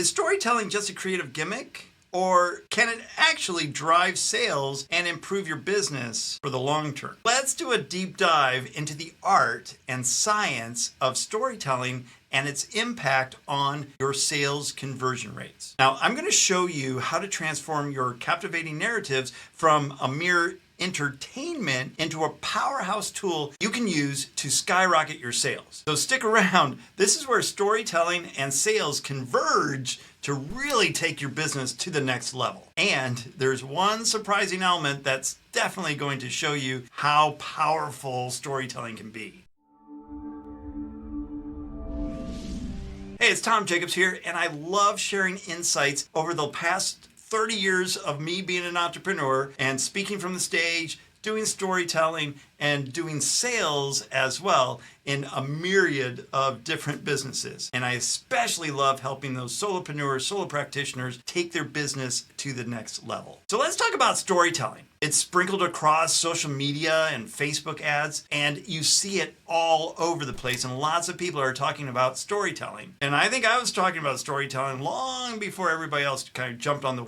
Is storytelling just a creative gimmick? Or can it actually drive sales and improve your business for the long term? Let's do a deep dive into the art and science of storytelling and its impact on your sales conversion rates. Now, I'm going to show you how to transform your captivating narratives from a mere entertainment into a powerhouse tool you can use to skyrocket your sales. So stick around. This is where storytelling and sales converge to really take your business to the next level. And there's one surprising element that's definitely going to show you how powerful storytelling can be. Hey, it's Tom Jacobs here, and I love sharing insights over the past 30 years of me being an entrepreneur and speaking from the stage, doing storytelling, and doing sales as well in a myriad of different businesses. And I especially love helping those solopreneurs, solo practitioners take their business to the next level. So let's talk about storytelling. It's sprinkled across social media and Facebook ads, and you see it all over the place, and lots of people are talking about storytelling. And I think I was talking about storytelling long before everybody else kind of jumped on the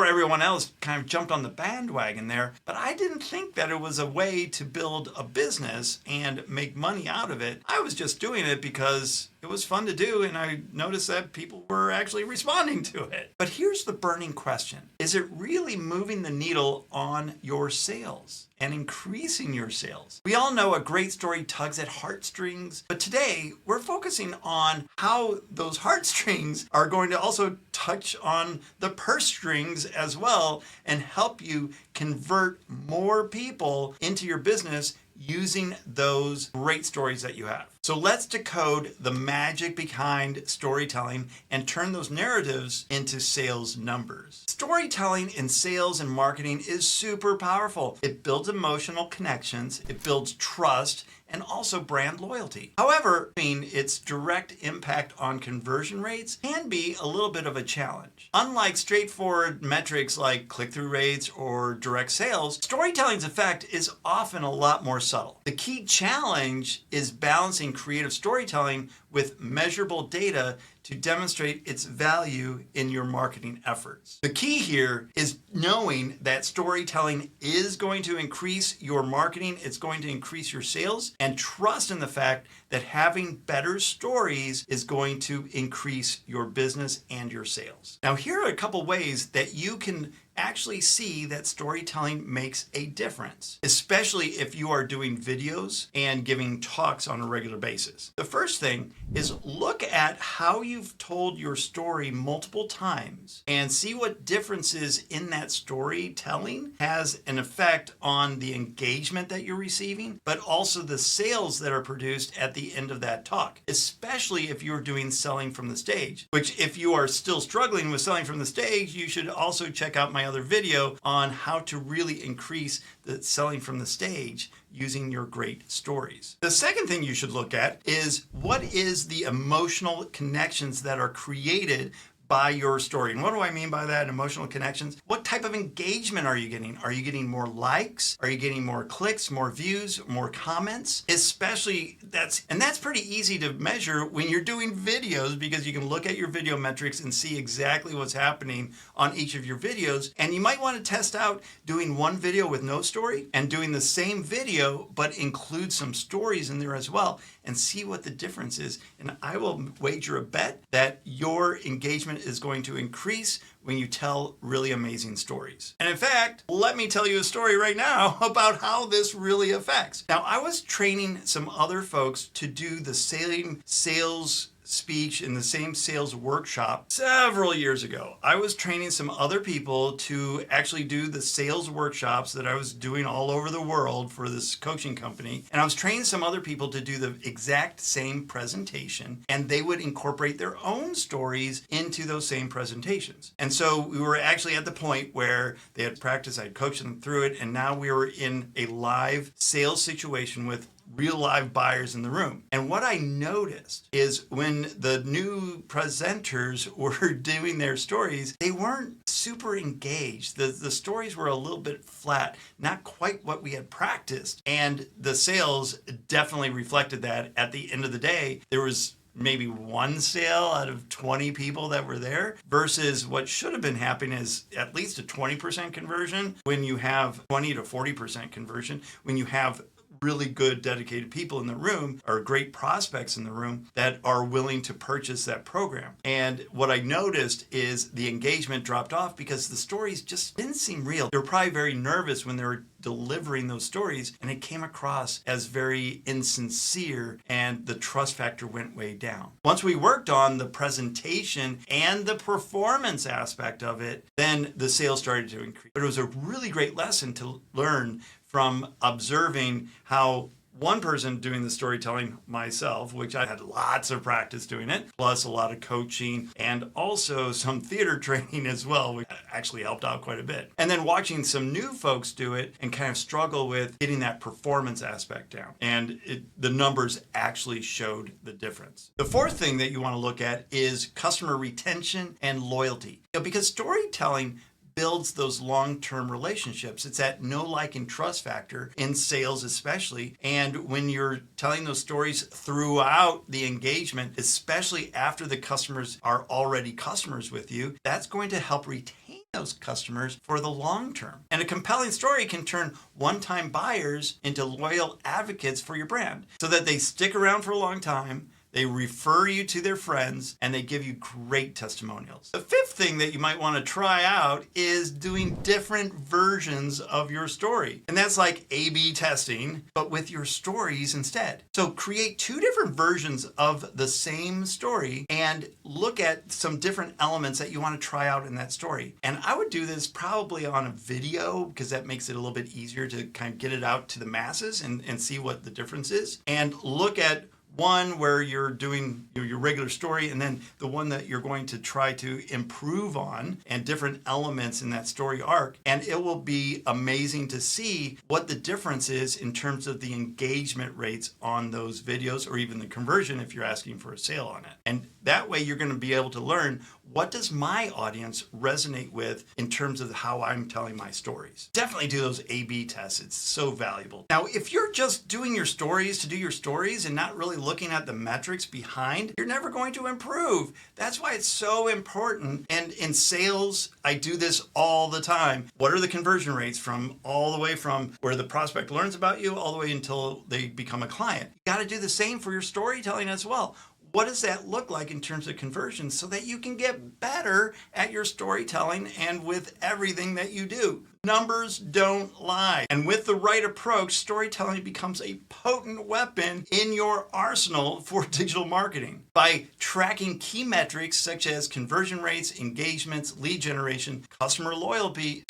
everyone else kind of jumped on the bandwagon there. But I didn't think that it was a way to build a business and make money out of it. I was just doing it because it was fun to do, and I noticed that people were actually responding to it. But here's the burning question. Is it really moving the needle on your sales and increasing your sales? We all know a great story tugs at heartstrings, but today we're focusing on how those heartstrings are going to also touch on the purse strings as well and help you convert more people into your business using those great stories that you have. So let's decode the magic behind storytelling and turn those narratives into sales numbers. Storytelling in sales and marketing is super powerful. It builds emotional connections, it builds trust, and also brand loyalty. However, its direct impact on conversion rates can be a little bit of a challenge. Unlike straightforward metrics like click-through rates or direct sales, storytelling's effect is often a lot more subtle. The key challenge is balancing creative storytelling with measurable data to demonstrate its value in your marketing efforts. The key here is knowing that storytelling is going to increase your marketing, it's going to increase your sales, and trust in the fact that having better stories is going to increase your business and your sales. Now, here are a couple ways that you can actually see that storytelling makes a difference, especially if you are doing videos and giving talks on a regular basis. The first thing is look at how you've told your story multiple times and see what differences in that storytelling has an effect on the engagement that you're receiving, but also the sales that are produced at the end of that talk, especially if you're doing selling from the stage, which if you are still struggling with selling from the stage, you should also check out my other video on how to really increase the selling from the stage using your great stories. The second thing you should look at is what is the emotional connections that are created by your story. And what do I mean by that, emotional connections? What type of engagement are you getting? Are you getting more likes? Are you getting more clicks, more views, more comments? Especially that's pretty easy to measure when you're doing videos, because you can look at your video metrics and see exactly what's happening on each of your videos. And you might want to test out doing one video with no story and doing the same video but include some stories in there as well and see what the difference is. And I will wager a bet that your engagement is going to increase when you tell really amazing stories. And in fact, let me tell you a story right now about how this really affects. Now, I was training some other folks to do the same sales speech in the same sales workshop several years ago. I was training some other people to actually do the sales workshops that I was doing all over the world for this coaching company. And I was training some other people to do the exact same presentation, and they would incorporate their own stories into those same presentations. And so we were actually at the point where they had practiced, I'd coached them through it, and now we were in a live sales situation with real live buyers in the room. And what I noticed is when the new presenters were doing their stories, they weren't super engaged. The stories were a little bit flat, not quite what we had practiced. And the sales definitely reflected that. At the end of the day, there was maybe one sale out of 20 people that were there, versus what should have been happening is at least a 20% conversion when you have 20 to 40% conversion, when you have really good dedicated people in the room or great prospects in the room that are willing to purchase that program. And what I noticed is the engagement dropped off because the stories just didn't seem real. They were probably very nervous when they were delivering those stories, and it came across as very insincere, and the trust factor went way down. Once we worked on the presentation and the performance aspect of it, then the sales started to increase. But it was a really great lesson to learn from observing how one person doing the storytelling, myself, which I had lots of practice doing it, plus a lot of coaching and also some theater training as well, which actually helped out quite a bit. And then watching some new folks do it and kind of struggle with getting that performance aspect down. And the numbers actually showed the difference. The fourth thing that you want to look at is customer retention and loyalty. Because storytelling builds those long-term relationships. It's that know, like, and trust factor in sales especially. And when you're telling those stories throughout the engagement, especially after the customers are already customers with you, that's going to help retain those customers for the long term. And a compelling story can turn one-time buyers into loyal advocates for your brand so that they stick around for a long time. They refer you to their friends, and they give you great testimonials. The fifth thing that you might want to try out is doing different versions of your story. And that's like A/B testing, but with your stories instead. So create two different versions of the same story and look at some different elements that you want to try out in that story. And I would do this probably on a video because that makes it a little bit easier to kind of get it out to the masses and see what the difference is. And look at one where you're doing your regular story, and then the one that you're going to try to improve on, and different elements in that story arc. And it will be amazing to see what the difference is in terms of the engagement rates on those videos, or even the conversion if you're asking for a sale on it. And that way you're going to be able to learn, what does my audience resonate with in terms of how I'm telling my stories? Definitely do those A/B tests. It's so valuable. Now, if you're just doing your stories to do your stories and not really looking at the metrics behind, you're never going to improve. That's why it's so important. And in sales, I do this all the time. What are the conversion rates from all the way from where the prospect learns about you all the way until they become a client? You got to do the same for your storytelling as well. What does that look like in terms of conversions so that you can get better at your storytelling and with everything that you do? Numbers don't lie. And with the right approach, storytelling becomes a potent weapon in your arsenal for digital marketing. By tracking key metrics such as conversion rates, engagements, lead generation, customer loyalty,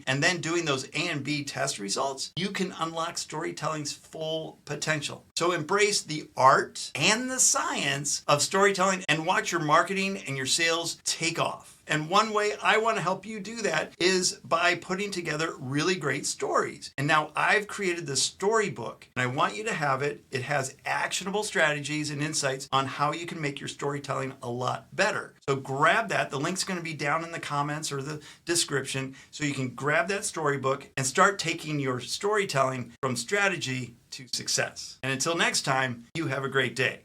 and then doing those A and B test results, you can unlock storytelling's full potential. So embrace the art and the science of storytelling and watch your marketing and your sales take off. And one way I want to help you do that is by putting together really great stories. And now I've created the Storybook, and I want you to have it. It has actionable strategies and insights on how you can make your storytelling a lot better. So grab that. The link's going to be down in the comments or the description. So you can grab that Storybook and start taking your storytelling from strategy to success. And until next time, you have a great day.